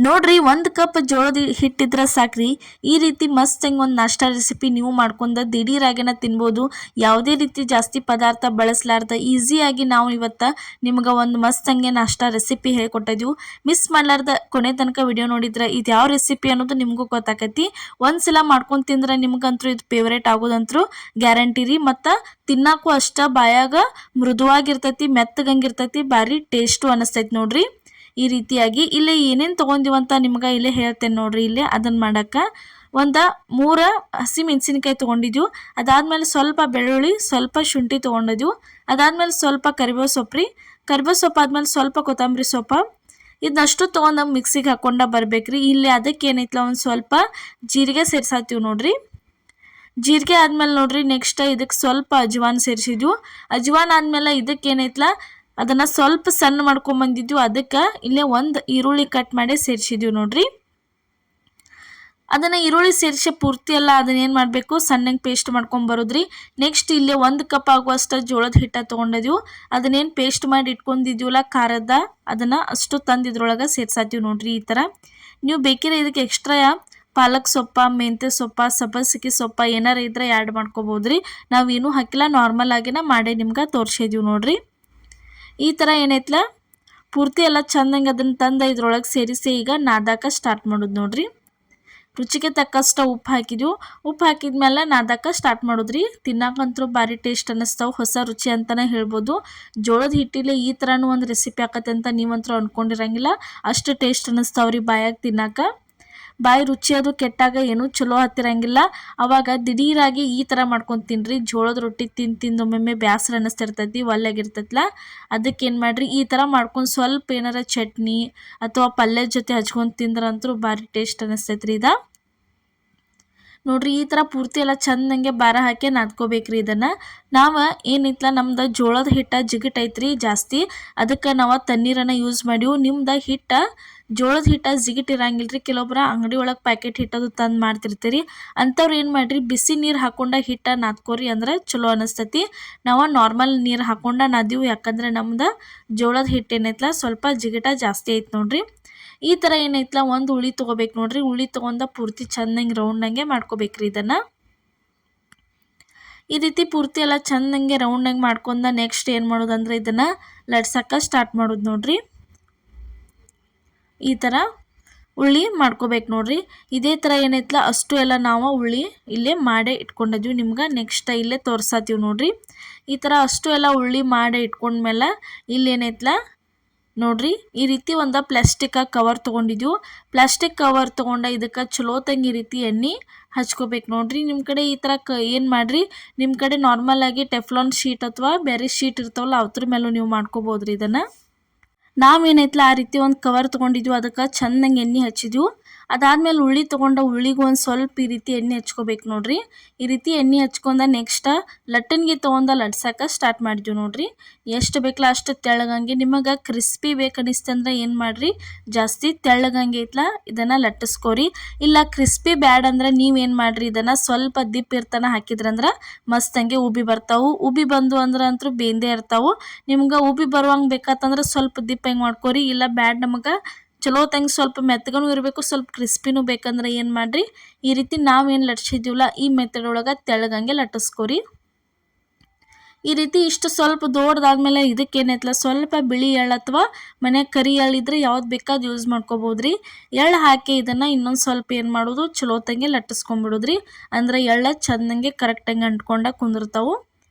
ನೋಡ್ರಿ 1 ಕಪ್ ಜೋಳದ ಹಿಟ್ಟಿದ್ರೆ ಸಾಕ್ರಿ. ಈ ರೀತಿ ಮಸ್ತ್ ಹೆಂಗೆ ಒಂದು ನಾಷ್ಟಾ ರೆಸಿಪಿ ನೀವು ಮಾಡ್ಕೊಂಡು ದಿಢೀರಾಗಿನ ತಿನ್ಬೋದು. ಯಾವುದೇ ರೀತಿ ಜಾಸ್ತಿ ಪದಾರ್ಥ ಬಳಸಲಾರ್ದ ಈಸಿಯಾಗಿ ನಾವು ಇವತ್ತು ನಿಮ್ಗೆ ಒಂದು ಮಸ್ತ್ ಹಂಗೆ ನಾಷ್ಟಾ ರೆಸಿಪಿ ಹೇಳ್ಕೊಟ್ಟಿದ್ದೀವಿ. ಮಿಸ್ ಮಾಡಲಾರ್ದ ಕೊನೆ ತನಕ ವಿಡಿಯೋ ನೋಡಿದ್ರೆ ಇದು ಯಾವ ರೆಸಿಪಿ ಅನ್ನೋದು ನಿಮಗೂ ಗೊತ್ತಾಕೈತಿ. ಒಂದ್ಸಲ ಮಾಡ್ಕೊಂಡು ತಿಂದ್ರೆ ನಿಮ್ಗಂತೂ ಇದು ಫೇವ್ರೇಟ್ ಆಗೋದಂತರೂ ಗ್ಯಾರಂಟಿ ರೀ. ಮತ್ತು ತಿನ್ನಕ್ಕೂ ಅಷ್ಟ ಬಾಯಾಗ ಮೃದುವಾಗಿರ್ತೈತಿ, ಮೆತ್ತಗಂಗಿರ್ತೈತಿ, ಭಾರಿ ಟೇಸ್ಟು ಅನಿಸ್ತೈತಿ ನೋಡ್ರಿ. ಈ ರೀತಿಯಾಗಿ ಇಲ್ಲೇ ಏನೇನು ತೊಗೊಂಡಿವಂತ ನಿಮ್ಗೆ ಇಲ್ಲೇ ಹೇಳ್ತೇನೆ ನೋಡ್ರಿ. ಇಲ್ಲೇ ಅದನ್ನು ಮಾಡೋಕ್ಕೆ ಒಂದು 3 ಹಸಿಮೆಣಸಿನ್ಕಾಯಿ ತೊಗೊಂಡಿದ್ವು. ಅದಾದಮೇಲೆ ಸ್ವಲ್ಪ ಬೆಳ್ಳುಳ್ಳಿ, ಸ್ವಲ್ಪ ಶುಂಠಿ ತೊಗೊಂಡಿದ್ವು. ಅದಾದಮೇಲೆ ಸ್ವಲ್ಪ ಕರಿಬೇವು ಸೊಪ್ಪು ರೀ. ಕರಿಬೇವು ಸೊಪ್ಪು ಆದಮೇಲೆ ಸ್ವಲ್ಪ ಕೊತ್ತಂಬರಿ ಸೊಪ್ಪು. ಇದನ್ನಷ್ಟು ತೊಗೊಂಡು ಮಿಕ್ಸಿಗೆ ಹಾಕ್ಕೊಂಡ ಬರ್ಬೇಕ್ರಿ. ಇಲ್ಲಿ ಅದಕ್ಕೆ ಏನೈತಲ್ಲ ಒಂದು ಸ್ವಲ್ಪ ಜೀರಿಗೆ ಸೇರ್ಸಾತೀವಿ ನೋಡ್ರಿ. ಜೀರಿಗೆ ಆದಮೇಲೆ ನೋಡ್ರಿ ನೆಕ್ಸ್ಟ್ ಇದಕ್ಕೆ ಸ್ವಲ್ಪ ಅಜ್ವಾನ್ ಸೇರಿಸಿದ್ವು. ಅಜ್ವಾನ್ ಆದಮೇಲೆ ಇದಕ್ಕೆ ಏನೈತಲ್ಲ ಅದನ್ನು ಸ್ವಲ್ಪ ಸಣ್ಣ ಮಾಡ್ಕೊಂಬಂದಿದ್ವಿ. ಅದಕ್ಕೆ ಇಲ್ಲೇ ಒಂದು ಈರುಳ್ಳಿ ಕಟ್ ಮಾಡಿ ಸೇರಿಸಿದ್ವಿ ನೋಡ್ರಿ. ಅದನ್ನು ಈರುಳ್ಳಿ ಸೇರಿಸಿ ಪೂರ್ತಿ ಎಲ್ಲ ಅದನ್ನೇನು ಮಾಡಬೇಕು ಸಣ್ಣಗೆ ಪೇಸ್ಟ್ ಮಾಡ್ಕೊಂಬರೋದ್ರಿ. ನೆಕ್ಸ್ಟ್ ಇಲ್ಲೇ 1 ಕಪ್ ಆಗುವಷ್ಟು ಜೋಳದ ಹಿಟ್ಟು ತೊಗೊಂಡಿದ್ವು. ಅದನ್ನೇನು ಪೇಸ್ಟ್ ಮಾಡಿ ಇಟ್ಕೊಂಡಿದ್ದೀವಲ್ಲ ಖಾರದ, ಅದನ್ನು ಅಷ್ಟು ತಂದು ಇದ್ರೊಳಗೆ ಸೇರ್ಸಾತೀವಿ ನೋಡ್ರಿ. ಈ ಥರ ನೀವು ಬೇಕಿದ್ರೆ ಇದಕ್ಕೆ ಎಕ್ಸ್ಟ್ರಾ ಪಾಲಕ್ ಸೊಪ್ಪ, ಮೆಂತ್ಯ ಸೊಪ್ಪ, ಸಬ್ಬಸಿಗೆ ಸೊಪ್ಪ ಏನಾರ ಇದ್ರೆ ಆ್ಯಡ್ ಮಾಡ್ಕೋಬೋದ್ರಿ. ನಾವೇನೂ ಹಾಕಿಲ್ಲ, ನಾರ್ಮಲ್ ಆಗಿನ ಮಾಡಿ ನಿಮ್ಗೆ ತೋರಿಸಿದ್ದೀವಿ ನೋಡ್ರಿ. ಈ ಥರ ಏನೈತಲ್ಲ ಪೂರ್ತಿ ಎಲ್ಲ ಚೆಂದಂಗೆ ಅದನ್ನು ತಂದು ಇದ್ರೊಳಗೆ ಸೇರಿಸಿ ಈಗ ನಾದಾಕ ಸ್ಟಾರ್ಟ್ ಮಾಡೋದು ನೋಡ್ರಿ. ರುಚಿಗೆ ತಕ್ಕಷ್ಟು ಉಪ್ಪು ಹಾಕಿದ್ವು. ಉಪ್ಪು ಹಾಕಿದ್ಮೇಲೆ ನಾದಾಕ ಸ್ಟಾರ್ಟ್ ಮಾಡೋದ್ರಿ. ತಿನ್ನಕ್ಕಂತೂ ಭಾರಿ ಟೇಸ್ಟ್ ಅನ್ನಿಸ್ತಾವೆ, ಹೊಸ ರುಚಿ ಅಂತಲೇ ಹೇಳ್ಬೋದು. ಜೋಳದ ಹಿಟ್ಟಿಲೆ ಈ ಥರನೂ ಒಂದು ರೆಸಿಪಿ ಆಕತ್ತೆ ಅಂತ ನೀವಂತೂ ಅಂದ್ಕೊಂಡಿರಂಗಿಲ್ಲ. ಅಷ್ಟು ಟೇಸ್ಟ್ ಅನ್ನಿಸ್ತಾವ್ರಿ ಬಾಯಾಗ ತಿನ್ನಕ್ಕೆ. ಬಾಯಿ ರುಚಿ ಅದು ಕೆಟ್ಟಾಗ ಏನೂ ಚಲೋ ಹತ್ತಿರಂಗಿಲ್ಲ. ಅವಾಗ ದಿಢೀರಾಗಿ ಈ ಥರ ಮಾಡ್ಕೊಂಡು ತಿನ್ನಿರಿ. ಜೋಳದ ರೊಟ್ಟಿ ತಿಂದು ಒಮ್ಮೊಮ್ಮೆ ಬೇಸರ ಅನ್ನಿಸ್ತಿರ್ತೈತಿ, ಒಲ್ಲೆಗಿರ್ತೈತಲ್ಲ. ಅದಕ್ಕೇನು ಮಾಡಿರಿ ಈ ಥರ ಮಾಡ್ಕೊಂಡು ಸ್ವಲ್ಪ ಏನಾರ ಚಟ್ನಿ ಅಥವಾ ಪಲ್ಯದ ಜೊತೆ ಹಚ್ಕೊಂಡು ತಿಂದ್ರಂತೂ ಭಾರಿ ಟೇಸ್ಟ್ ಅನ್ನಿಸ್ತೈತ್ರಿ ಇದು. ನೋಡ್ರಿ ಈ ಥರ ಪೂರ್ತಿ ಎಲ್ಲ ಚೆಂದಂಗೆ ಭಾರ ಹಾಕಿ ನಾದ್ಕೋಬೇಕ್ರಿ. ಇದನ್ನು ನಾವು ಏನಿತ್ತಲ್ಲ ನಮ್ದು ಜೋಳದ ಹಿಟ್ಟು ಜಿಗಿಟೈತ್ರಿ ಜಾಸ್ತಿ, ಅದಕ್ಕೆ ನಾವು ತಣ್ಣೀರನ್ನು ಯೂಸ್ ಮಾಡಿವು. ನಿಮ್ದು ಹಿಟ್ಟು ಜೋಳದ ಹಿಟ್ಟು ಜಿಗಿಟಿರಂಗಿಲ್ಲ ರೀ. ಕೆಲವೊಬ್ಬರು ಅಂಗಡಿ ಒಳಗೆ ಪ್ಯಾಕೆಟ್ ಹಿಟ್ಟದು ತಂದು ಮಾಡ್ತಿರ್ತೀರಿ. ಅಂಥವ್ರು ಏನು ಮಾಡಿರಿ ಬಿಸಿ ನೀರು ಹಾಕ್ಕೊಂಡು ಹಿಟ್ಟು ನಾದ್ಕೋರಿ, ಅಂದ್ರೆ ಚಲೋ ಅನ್ನಿಸ್ತೈತಿ. ನಾವು ನಾರ್ಮಲ್ ನೀರು ಹಾಕ್ಕೊಂಡು ನಾದೀವು, ಯಾಕಂದರೆ ನಮ್ದು ಜೋಳದ ಹಿಟ್ಟು ಏನೈತಲ್ಲ ಸ್ವಲ್ಪ ಜಿಗಿಟ ಜಾಸ್ತಿ ಐತೆ ನೋಡ್ರಿ. ಈ ಥರ ಏನೈತಲ್ಲ ಒಂದು ಉಳಿ ತೊಗೋಬೇಕು ನೋಡ್ರಿ. ಉಳಿ ತೊಗೊಂಡ ಪೂರ್ತಿ ಚೆಂದಂಗೆ ರೌಂಡಂಗೆ ಮಾಡ್ಕೋಬೇಕ್ರಿ. ಇದನ್ನು ಈ ರೀತಿ ಪೂರ್ತಿ ಎಲ್ಲ ಚೆಂದಂಗೆ ರೌಂಡಂಗೆ ಮಾಡ್ಕೊಂಡ ನೆಕ್ಸ್ಟ್ ಏನು ಮಾಡೋದಂದ್ರೆ ಇದನ್ನು ಲಟ್ಸಕ್ಕೆ ಸ್ಟಾರ್ಟ್ ಮಾಡೋದು ನೋಡ್ರಿ. ಈ ಥರ ಉಳ್ಳಿ ಮಾಡ್ಕೋಬೇಕು ನೋಡ್ರಿ. ಇದೇ ಥರ ಏನೈತಲ್ಲ ಅಷ್ಟು ಎಲ್ಲ ನಾವು ಉಳ್ಳಿ ಇಲ್ಲೇ ಮಾಡೇ ಇಟ್ಕೊಂಡಿದ್ವಿ. ನಿಮ್ಗೆ ನೆಕ್ಸ್ಟ್ ಇಲ್ಲೇ ತೋರ್ಸಾತೀವಿ ನೋಡ್ರಿ. ಈ ಥರ ಅಷ್ಟು ಎಲ್ಲ ಉಳ್ಳಿ ಮಾಡೇ ಇಟ್ಕೊಂಡ್ಮೇಲೆ ಇಲ್ಲೇನೈತಲ್ಲ ನೋಡ್ರಿ ಈ ರೀತಿ ಒಂದು ಪ್ಲಾಸ್ಟಿಕ್ ಕವರ್ ತೊಗೊಂಡಿದ್ವು. ಪ್ಲಾಸ್ಟಿಕ್ ಕವರ್ ತೊಗೊಂಡು ಇದಕ್ಕೆ ಚಲೋ ತಂಗಿ ರೀತಿ ಎಣ್ಣೆ ಹಚ್ಕೋಬೇಕು ನೋಡ್ರಿ. ನಿಮ್ಮ ಕಡೆ ಈ ಥರ ಏನು ಮಾಡಿರಿ, ನಿಮ್ಮ ಕಡೆ ನಾರ್ಮಲಾಗಿ ಟೆಫ್ಲಾನ್ ಶೀಟ್ ಅಥವಾ ಬೇರೆ ಶೀಟ್ ಇರ್ತಾವಲ್ಲ ಅದ್ರ ಮೇಲೂ ನೀವು ಮಾಡ್ಕೋಬೋದ್ರಿ. ಇದನ್ನು ನಾವೇನೈತಲ್ಲ ಆ ರೀತಿ ಒಂದು ಕವರ್ ತೊಗೊಂಡಿದ್ವಿ, ಅದಕ್ಕೆ ಚೆಂದಂಗೆ ಎಣ್ಣೆ ಹಚ್ಚಿದ್ವು. ಅದಾದಮೇಲೆ ಉಳ್ಳಿ ತೊಗೊಂಡು ಉಳ್ಳಿಗೆ ಒಂದು ಸ್ವಲ್ಪ ಈ ರೀತಿ ಎಣ್ಣೆ ಹಚ್ಕೋಬೇಕು ನೋಡ್ರಿ. ಈ ರೀತಿ ಎಣ್ಣೆ ಹಚ್ಕೊಂಡ ನೆಕ್ಸ್ಟ್ ಲಟ್ಟಣಿಗೆ ತೊಗೊಂಡು ಲಟ್ಸಕ್ಕೆ ಸ್ಟಾರ್ಟ್ ಮಾಡಿದ್ವಿ ನೋಡ್ರಿ. ಎಷ್ಟು ಬೇಕಲ್ಲ ಅಷ್ಟು ತೆಳ್ಳಗಂಗೆ. ನಿಮಗೆ ಕ್ರಿಸ್ಪಿ ಬೇಕನ್ನಿಸ್ತಂದ್ರೆ ಏನು ಮಾಡಿರಿ ಜಾಸ್ತಿ ತೆಳ್ಳಗಂಗೆ ಐತಲ್ಲ ಇದನ್ನು ಲಟ್ಟಿಸ್ಕೋರಿ. ಇಲ್ಲ ಕ್ರಿಸ್ಪಿ ಬ್ಯಾಡ್ ಅಂದ್ರೆ ನೀವೇನು ಮಾಡಿರಿ ಇದನ್ನು ಸ್ವಲ್ಪ ದಿಪ್ಪ ಇರ್ತಾನೆ ಹಾಕಿದ್ರಂದ್ರೆ ಮಸ್ತಂಗೆ ಉಬ್ಬಿ ಬರ್ತಾವೆ. ಉಬ್ಬಿ ಬಂದು ಅಂದ್ರೆ ಅಂತೂ ಬೇಂದೇ ಇರ್ತಾವೆ. ನಿಮ್ಗೆ ಉಬ್ಬಿ ಬರುವಂಗೆ ಬೇಕಂತಂದ್ರೆ ಸ್ವಲ್ಪ ದಿಪ್ಪ ಹೆಂಗೆ ಮಾಡ್ಕೋರಿ. ಇಲ್ಲ ಬ್ಯಾಡ್ ನಮಗೆ ಚಲೋ ತಂಗೆ ಸ್ವಲ್ಪ ಮೆತ್ತಗೂ ಇರಬೇಕು, ಸ್ವಲ್ಪ ಕ್ರಿಸ್ಪಿನೂ ಬೇಕಂದ್ರೆ ಏನು ಮಾಡಿರಿ ಈ ರೀತಿ ನಾವೇನು ಲಟ್ಸಿದ್ದೀವಲ್ಲ ಈ ಮೆಥಡ್ ಒಳಗೆ ತೆಳ್ಳಗಂಗೆ ಲಟ್ಟಿಸ್ಕೋರಿ. ಈ ರೀತಿ ಇಷ್ಟು ಸ್ವಲ್ಪ ದೊಡ್ಡದಾದ್ಮೇಲೆ ಇದಕ್ಕೆ ಏನೈತಲ್ಲ ಸ್ವಲ್ಪ ಬಿಳಿ ಎಳ್ಳು ಅಥವಾ ಮನೆಯಾಗ ಕರಿ ಎಳ್ಳಿದ್ರೆ ಯಾವ್ದು ಬೇಕಾದ ಯೂಸ್ ಮಾಡ್ಕೋಬೋದ್ರಿ. ಎಳ್ಳು ಹಾಕಿ ಇದನ್ನು ಇನ್ನೊಂದು ಸ್ವಲ್ಪ ಏನು ಮಾಡೋದು ಚಲೋ ತಂಗೆ ಲಟ್ಟಿಸ್ಕೊಂಡ್ಬಿಡೋದ್ರಿ. ಅಂದ್ರೆ ಎಳ್ಳು ಚೆಂದಂಗೆ ಕರೆಕ್ಟಂಗೆ ಅಂಟ್ಕೊಂಡ ಕುಂದಿರ್ತಾವೆ.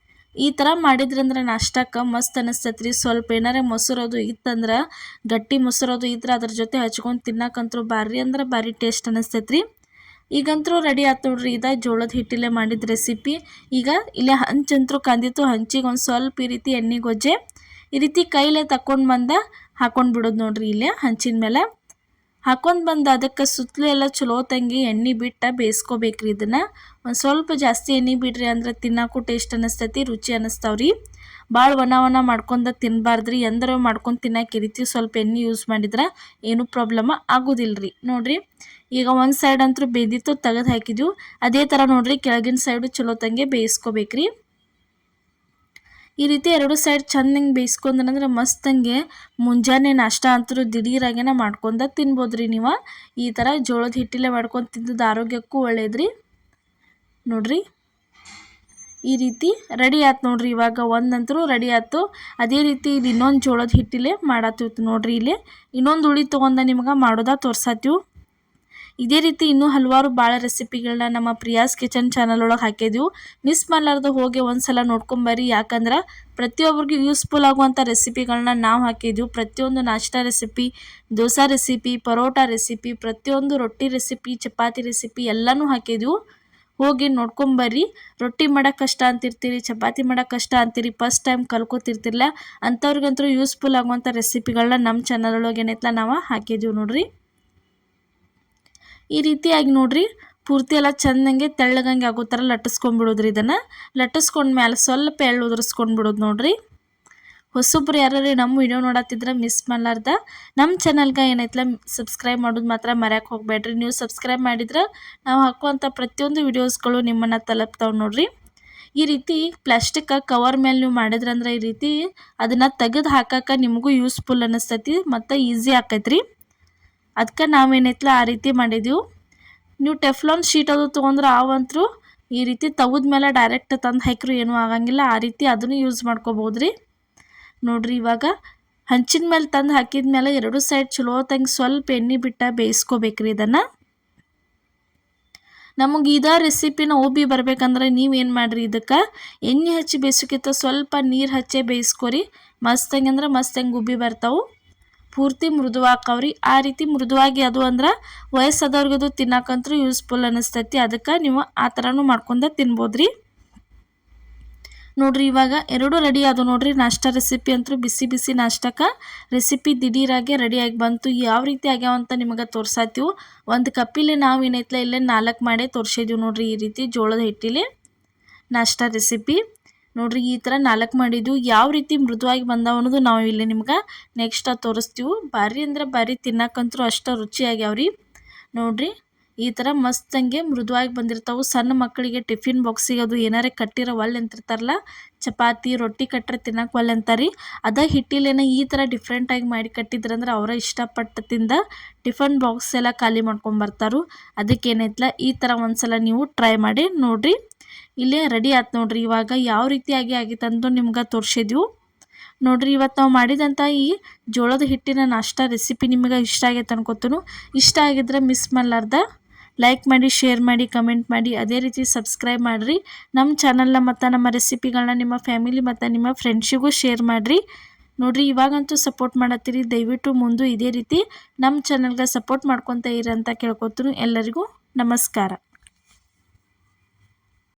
ಈ ಥರ ಮಾಡಿದ್ರಂದ್ರೆ ನಾಷ್ಟಕ್ಕೆ ಮಸ್ತ್ ಅನ್ನಿಸ್ತೈತ್ರಿ. ಸ್ವಲ್ಪ ಏನಾರ ಮೊಸರದು ಇತ್ತಂದ್ರೆ ಗಟ್ಟಿ ಮೊಸರದು ಇದ್ರೆ ಅದ್ರ ಜೊತೆ ಹಚ್ಕೊಂಡು ತಿನ್ನಕ್ಕಂತೂ ಭಾರಿ ಅಂದ್ರೆ ಭಾರಿ ಟೇಸ್ಟ್ ಅನ್ನಿಸ್ತೈತ್ರಿ. ಈಗಂತೂ ರೆಡಿ ಆಯ್ತು ನೋಡ್ರಿ. ಇದು ಜೋಳದ ಹಿಟ್ಟಿಲೆ ಮಾಡಿದ ರೆಸಿಪಿ. ಈಗ ಇಲ್ಲೇ ಹಂಚಂತೂ ಕಂದಿತ್ತು, ಹಂಚಿಗೆ ಒಂದು ಸ್ವಲ್ಪ ಈ ರೀತಿ ಎಣ್ಣೆ ಗೊಜ್ಜೆ ಈ ರೀತಿ ಕೈಲೇ ತಕೊಂಡು ಬಂದು ಹಾಕೊಂಡು ಬಿಡೋದು ನೋಡ್ರಿ. ಇಲ್ಲೇ ಹಂಚಿನ ಮೇಲೆ ಹಾಕೊಂಡು ಬಂದು ಅದಕ್ಕೆ ಸುತ್ತಲೂ ಎಲ್ಲ ಚಲೋ ತಂಗಿ ಎಣ್ಣೆ ಬಿಟ್ಟು ಬೇಯಿಸ್ಕೋಬೇಕ್ರಿ. ಇದನ್ನು ಒಂದು ಸ್ವಲ್ಪ ಜಾಸ್ತಿ ಎಣ್ಣೆ ಬಿಡ್ರಿ ಅಂದ್ರೆ ತಿನ್ನೋಕ್ಕೂ ಟೇಸ್ಟ್ ಅನ್ನಿಸ್ತೈತಿ, ರುಚಿ ಅನ್ನಿಸ್ತಾವ್ರಿ. ಭಾಳ ಒಣ ಮಾಡ್ಕೊಂಡು ತಿನ್ನಬಾರ್ದ್ರಿ. ಎಂದ್ರೆ ಮಾಡ್ಕೊಂಡು ತಿನ್ನೋಕೆ ಈ ರೀತಿ ಸ್ವಲ್ಪ ಎಣ್ಣೆ ಯೂಸ್ ಮಾಡಿದ್ರೆ ಏನೂ ಪ್ರಾಬ್ಲಮ್ ಆಗೋದಿಲ್ಲ ನೋಡ್ರಿ. ಈಗ ಒಂದು ಸೈಡ್ ಅಂತೂ ಬೇದಿತ್ತು ತೆಗೆದು ಹಾಕಿದ್ವು. ಅದೇ ಥರ ನೋಡ್ರಿ ಕೆಳಗಿನ ಸೈಡು ಚಲೋ ತಂಗೆ ಬೇಯಿಸ್ಕೋಬೇಕ್ರಿ. ಈ ರೀತಿ ಎರಡು ಸೈಡ್ ಚಂದಂಗೆ ಬೇಯಿಸ್ಕೊಂಡ್ರಂದ್ರೆ ಮಸ್ತಂಗೆ ಮುಂಜಾನೆ ನಾಷ್ಟ ಅಂತೂ ದಿಢೀರಾಗೇನ ಮಾಡ್ಕೊಂಡ ತಿನ್ಬೋದ್ರಿ ನೀವು. ಈ ಥರ ಜೋಳದ ಹಿಟ್ಟಿಲೆ ಮಾಡ್ಕೊಂಡು ತಿಂದದ್ದು ಆರೋಗ್ಯಕ್ಕೂ ಒಳ್ಳೇದ್ರಿ. ನೋಡ್ರಿ ಈ ರೀತಿ ರೆಡಿ ಆಯ್ತು ನೋಡ್ರಿ. ಇವಾಗ ಒಂದಂತರೂ ರೆಡಿ ಆಯ್ತು. ಅದೇ ರೀತಿ ಇಲ್ಲಿ ಇನ್ನೊಂದು ಜೋಳದ ಹಿಟ್ಟಿಲೆ ಮಾಡತ್ತಿತ್ತು ನೋಡ್ರಿ. ಇಲ್ಲಿ ಇನ್ನೊಂದು ಉಳಿ ತೊಗೊಂಡ ನಿಮ್ಗೆ ಮಾಡೋದ ತೋರ್ಸತ್ತೀವಿ. ಇದೇ ರೀತಿ ಇನ್ನೂ ಹಲವಾರು ಭಾಳ ರೆಸಿಪಿಗಳನ್ನ ನಮ್ಮ ಪ್ರಿಯಾಸ್ ಕಿಚನ್ ಚಾನಲ್ ಒಳಗೆ ಹಾಕಿದ್ದೀವಿ. ಮಿಸ್ ಮಾಡಲಾರ್ದು ಹೋಗಿ ಒಂದ್ಸಲ ನೋಡ್ಕೊಂಬರ್ರಿ. ಯಾಕಂದ್ರೆ ಪ್ರತಿಯೊಬ್ಬರಿಗೂ ಯೂಸ್ಫುಲ್ ಆಗುವಂಥ ರೆಸಿಪಿಗಳನ್ನ ನಾವು ಹಾಕಿದ್ದೀವಿ. ಪ್ರತಿಯೊಂದು ನಾಷ್ಟಾ recipe, dosa recipe, paratha recipe, ಪ್ರತಿಯೊಂದು ರೊಟ್ಟಿ ರೆಸಿಪಿ, ಚಪಾತಿ ರೆಸಿಪಿ ಎಲ್ಲನೂ ಹಾಕಿದ್ದೀವಿ. ಹೋಗಿ ನೋಡ್ಕೊಂಬರ್ರಿ. ರೊಟ್ಟಿ ಮಾಡೋಕೆ ಕಷ್ಟ ಅಂತಿರ್ತೀರಿ, ಚಪಾತಿ ಮಾಡೋಕೆ ಕಷ್ಟ ಅಂತೀರಿ, ಫಸ್ಟ್ ಟೈಮ್ ಕಲ್ಕೋತಿರ್ತಿರಲ್ಲ ಅಂಥವ್ರಿಗಂತೂ ಯೂಸ್ಫುಲ್ ಆಗುವಂಥ ರೆಸಿಪಿಗಳನ್ನ ನಮ್ಮ ಚಾನಲ್ ಒಳಗೆ ಏನೈತಲ್ಲ ನಾವು ಹಾಕಿದ್ದೀವಿ ನೋಡ್ರಿ. ಈ ರೀತಿಯಾಗಿ ನೋಡ್ರಿ ಪೂರ್ತಿ ಎಲ್ಲ ಚಂದಂಗೆ ತೆಳ್ಳಗಂಗೆ ಆಗೋ ಥರ ಲಟ್ಟಿಸ್ಕೊಂಡ್ಬಿಡೋದ್ರಿ. ಇದನ್ನು ಲಟ್ಟಿಸ್ಕೊಂಡ್ಮೇಲೆ ಸ್ವಲ್ಪ ಎಳ್ಳು ಉದುರಿಸ್ಕೊಂಡ್ಬಿಡೋದು ನೋಡ್ರಿ. ಹೊಸೊಬ್ರು ಯಾರು ನಮ್ಮ ವಿಡಿಯೋ ನೋಡತ್ತಿದ್ರೆ ಮಿಸ್ ಮಾಡಲಾರ್ದ ನಮ್ಮ ಚಾನಲ್ಗೆ ಏನೈತಲ್ಲ ಸಬ್ಸ್ಕ್ರೈಬ್ ಮಾಡೋದು ಮಾತ್ರ ಮರ್ಯಾಕೆ ಹೋಗ್ಬೇಡ್ರಿ. ನೀವು ಸಬ್ಸ್ಕ್ರೈಬ್ ಮಾಡಿದ್ರೆ ನಾವು ಹಾಕುವಂಥ ಪ್ರತಿಯೊಂದು ವಿಡಿಯೋಸ್ಗಳು ನಿಮ್ಮನ್ನು ತಲುಪ್ತಾವೆ ನೋಡ್ರಿ. ಈ ರೀತಿ ಪ್ಲಾಸ್ಟಿಕ್ ಕವರ್ ಮೇಲೆ ನೀವು ಮಾಡಿದ್ರಂದ್ರೆ ಈ ರೀತಿ ಅದನ್ನು ತೆಗೆದು ಹಾಕಕ್ಕೆ ನಿಮಗೂ ಯೂಸ್ಫುಲ್ ಅನ್ನಿಸ್ತೈತಿ ಮತ್ತು ಈಸಿ ಆಕೈತ್ರಿ. ಅದಕ್ಕೆ ನಾವೇನೈತಲ್ಲ ಆ ರೀತಿ ಮಾಡಿದ್ದೀವಿ. ನೀವು ಟೆಫ್ಲಾನ್ ಶೀಟ್ ಅದು ತೊಗೊಂಡ್ರೆ ಅವಂತರೂ ಈ ರೀತಿ ತೆಗೆದ ಮೇಲೆ ಡೈರೆಕ್ಟ್ ತಂದು ಹಾಕಿದ್ರು ಏನೂ ಆಗಂಗಿಲ್ಲ. ಆ ರೀತಿ ಅದನ್ನು ಯೂಸ್ ಮಾಡ್ಕೋಬೋದ್ರಿ. ನೋಡ್ರಿ ಇವಾಗ ಹಂಚಿನ ಮೇಲೆ ತಂದು ಹಾಕಿದ ಮೇಲೆ ಎರಡು ಸೈಡ್ ಚಲೋ ತಂಗೆ ಸ್ವಲ್ಪ ಎಣ್ಣೆ ಬಿಟ್ಟ ಬೇಯಿಸ್ಕೋಬೇಕ್ರಿ. ಇದನ್ನು ನಮಗೆ ಇದ ರೆಸಿಪಿನ ಉಬ್ಬಿ ಬರ್ಬೇಕಂದ್ರೆ ನೀವೇನು ಮಾಡಿರಿ, ಇದಕ್ಕೆ ಎಣ್ಣೆ ಹಚ್ಚಿ ಬೇಯಿಸೋಕ್ಕಿಂತ ಸ್ವಲ್ಪ ನೀರು ಹಚ್ಚೇ ಬೇಯಿಸ್ಕೊರಿ. ಮಸ್ತಂಗೆ ಅಂದ್ರೆ ಮಸ್ತಂಗೆ ಉಬ್ಬಿ ಬರ್ತಾವೆ. ಪೂರ್ತಿ ಮೃದುವಾಕವ್ರಿ. ಆ ರೀತಿ ಮೃದುವಾಗಿ ಅದು ಅಂದ್ರೆ ವಯಸ್ಸಾದವ್ರಿಗೆ ಅದು ತಿನ್ನಕ್ಕಂತೂ ಯೂಸ್ಫುಲ್ ಅನ್ನಿಸ್ತೈತಿ. ಅದಕ್ಕೆ ನೀವು ಆ ಥರನೂ ಮಾಡ್ಕೊಂಡ ತಿನ್ಬೋದ್ರಿ. ನೋಡ್ರಿ ಇವಾಗ ಎರಡು ರೆಡಿ ಅದು ನೋಡ್ರಿ. ನಾಷ್ಟಾ ರೆಸಿಪಿ ಅಂತೂ ಬಿಸಿ ಬಿಸಿ ನಾಷ್ಟಕ್ಕೆ ರೆಸಿಪಿ ದಿಢೀರಾಗೆ ರೆಡಿಯಾಗಿ ಬಂತು. ಯಾವ ರೀತಿ ಆಗ್ಯಾವಂತ ನಿಮಗೆ ತೋರ್ಸಾತೀವಿ. ಒಂದು ಕಪ್ಪಿಲೆ ನಾವು ಏನೈತಲ್ಲ ಇಲ್ಲೇ 4 ಮಾಡೇ ತೋರಿಸಿದ್ದೀವಿ ನೋಡ್ರಿ. ಈ ರೀತಿ ಜೋಳದ ಹಿಟ್ಟಿಲಿ ನಾಷ್ಟಾ ರೆಸಿಪಿ ನೋಡ್ರಿ. ಈ ಥರ 4 ಮಾಡಿದ್ದು ಯಾವ ರೀತಿ ಮೃದುವಾಗಿ ಬಂದಾವ ಅನ್ನೋದು ನಾವು ಇಲ್ಲಿ ನಿಮ್ಗೆ ನೆಕ್ಸ್ಟ್ ತೋರಿಸ್ತೀವಿ. ಭಾರಿ ಅಂದ್ರೆ ಭಾರಿ ತಿನ್ನಕ್ಕಂತೂ ಅಷ್ಟು ರುಚಿಯಾಗ್ಯಾವ್ರಿ. ನೋಡ್ರಿ ಈ ಥರ ಮಸ್ತಂಗೆ ಮೃದುವಾಗಿ ಬಂದಿರ್ತಾವೆ. ಸಣ್ಣ ಮಕ್ಕಳಿಗೆ ಟಿಫಿನ್ ಬಾಕ್ಸಿಗೆ ಅದು ಏನಾರೇ ಕಟ್ಟಿರೋ ಒಲ್ಲೆ ಅಂತಿರ್ತಾರಲ್ಲ, ಚಪಾತಿ ರೊಟ್ಟಿ ಕಟ್ಟರೆ ತಿನ್ನಕ್ಕೆ ಒಲ್ಲೆ ಅಂತಾರಿ. ಅದ ಹಿಟ್ಟಿಲೇನ ಈ ಥರ ಡಿಫ್ರೆಂಟಾಗಿ ಮಾಡಿ ಕಟ್ಟಿದ್ರಂದ್ರೆ ಅವರ ಇಷ್ಟಪಟ್ಟು ತಿಂದ ಟಿಫನ್ ಬಾಕ್ಸ್ ಎಲ್ಲ ಖಾಲಿ ಮಾಡ್ಕೊಂಬರ್ತಾರು. ಅದಕ್ಕೇನೈತಲ್ಲ ಈ ಥರ ಒಂದ್ಸಲ ನೀವು ಟ್ರೈ ಮಾಡಿ ನೋಡ್ರಿ. ಇಲ್ಲೇ ರೆಡಿ ಆಯ್ತು ನೋಡ್ರಿ. ಇವಾಗ ಯಾವ ರೀತಿಯಾಗಿ ಆಗಿತ್ತಂದು ನಿಮ್ಗೆ ತೋರಿಸಿದ್ವಿ ನೋಡ್ರಿ. ಇವತ್ತು ನಾವು ಮಾಡಿದಂಥ ಈ ಜೋಳದ ಹಿಟ್ಟಿನ ನಾಷ್ಟಾ ರೆಸಿಪಿ ನಿಮಗೆ ಇಷ್ಟ ಆಗೈತೆ ಅನ್ಕೋತನು. ಇಷ್ಟ ಆಗಿದ್ರೆ ಮಿಸ್ ಮಾಡಲಾರ್ದ ಲೈಕ್ ಮಾಡಿ, ಶೇರ್ ಮಾಡಿ, ಕಮೆಂಟ್ ಮಾಡಿ, ಅದೇ ರೀತಿ ಸಬ್ಸ್ಕ್ರೈಬ್ ಮಾಡಿರಿ. ನಮ್ಮ ಚಾನಲ್ನ ಮತ್ತು ನಮ್ಮ ರೆಸಿಪಿಗಳನ್ನ ನಿಮ್ಮ ಫ್ಯಾಮಿಲಿ ಮತ್ತು ನಿಮ್ಮ ಫ್ರೆಂಡ್ಸಿಗೂ ಶೇರ್ ಮಾಡಿರಿ. ನೋಡ್ರಿ ಇವಾಗಂತೂ ಸಪೋರ್ಟ್ ಮಾಡತ್ತೀರಿ. ದಯವಿಟ್ಟು ಮುಂದೆ ಇದೇ ರೀತಿ ನಮ್ಮ ಚಾನಲ್ಗೆ ಸಪೋರ್ಟ್ ಮಾಡ್ಕೊತ ಇರಿ ಅಂತ ಕೇಳ್ಕೊತೀನಿ. ಎಲ್ಲರಿಗೂ ನಮಸ್ಕಾರ.